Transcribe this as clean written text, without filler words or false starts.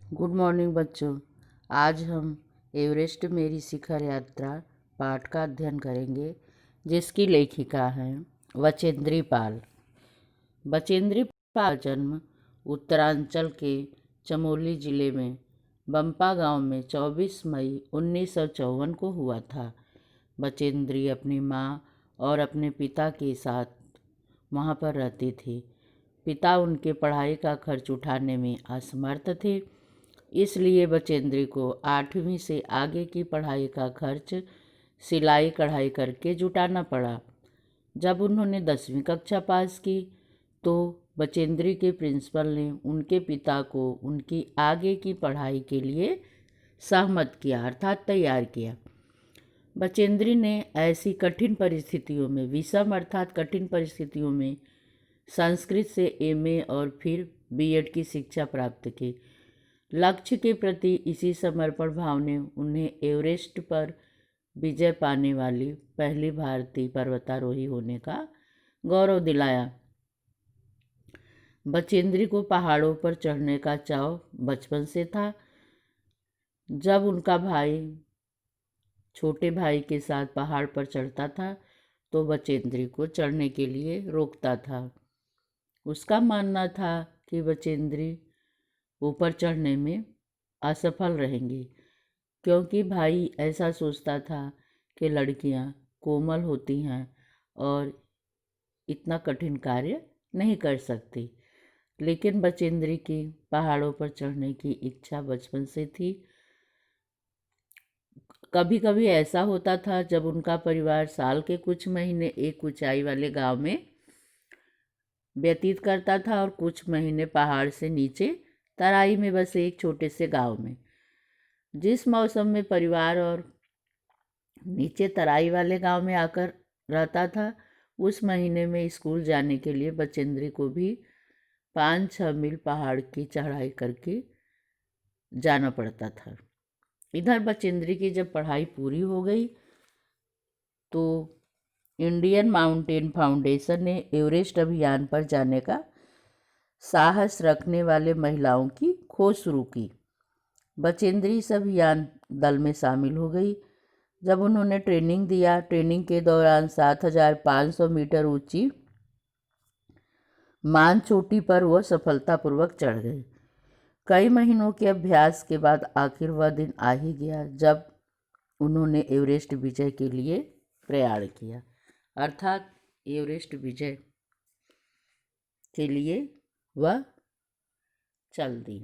Good morning बच्चों। आज हम एवरेस्ट मेरी शिखर यात्रा पाठ का अध्ययन करेंगे, जिसकी लेखिका हैं बचेंद्री पाल। बचेंद्री पाल का जन्म उत्तरांचल के चमोली जिले में बम्पा गांव में 24 मई 1954 को हुआ था। बचेंद्री अपनी माँ और अपने पिता के साथ वहाँ पर रहती थी। पिता उनके पढ़ाई का खर्च उठाने में असमर्थ थे, इसलिए बचेंद्री को 8वीं से आगे की पढ़ाई का खर्च सिलाई कढ़ाई करके जुटाना पड़ा। जब उन्होंने 10वीं कक्षा पास की तो बचेंद्री के प्रिंसिपल ने उनके पिता को उनकी आगे की पढ़ाई के लिए सहमत किया, अर्थात तैयार किया। बचेंद्री ने ऐसी कठिन परिस्थितियों में, विषम अर्थात कठिन परिस्थितियों में संस्कृत से एमए और फिर बीएड की शिक्षा प्राप्त की। लक्ष्य के प्रति इसी समर्पण भाव ने उन्हें एवरेस्ट पर विजय पाने वाली पहली भारतीय पर्वतारोही होने का गौरव दिलाया। बचेंद्री को पहाड़ों पर चढ़ने का चाव बचपन से था। जब उनका भाई छोटे भाई के साथ पहाड़ पर चढ़ता था तो बचेंद्री को चढ़ने के लिए रोकता था। उसका मानना था कि बचेंद्री ऊपर चढ़ने में असफल रहेंगी, क्योंकि भाई ऐसा सोचता था कि लड़कियां कोमल होती हैं और इतना कठिन कार्य नहीं कर सकती। लेकिन बचेंद्री की पहाड़ों पर चढ़ने की इच्छा बचपन से थी। कभी कभी ऐसा होता था जब उनका परिवार साल के कुछ महीने एक ऊंचाई वाले गांव में व्यतीत करता था और कुछ महीने पहाड़ से नीचे तराई में बसे एक छोटे से गांव में। जिस मौसम में परिवार और नीचे तराई वाले गांव में आकर रहता था, उस महीने में स्कूल जाने के लिए बचेंद्री को भी 5-6 मील पहाड़ की चढ़ाई करके जाना पड़ता था। इधर बचेंद्री की जब पढ़ाई पूरी हो गई तो इंडियन माउंटेन फाउंडेशन ने एवरेस्ट अभियान पर जाने का साहस रखने वाले महिलाओं की खोज शुरू की। बचेंद्री इस अभियान दल में शामिल हो गई। जब उन्होंने ट्रेनिंग के दौरान 7,500 मीटर ऊंची मान चोटी पर वह सफलतापूर्वक चढ़ गए। कई महीनों के अभ्यास के बाद आखिर वह दिन आ ही गया जब उन्होंने एवरेस्ट विजय के लिए प्रयाण किया, अर्थात एवरेस्ट विजय के लिए वह चल दी।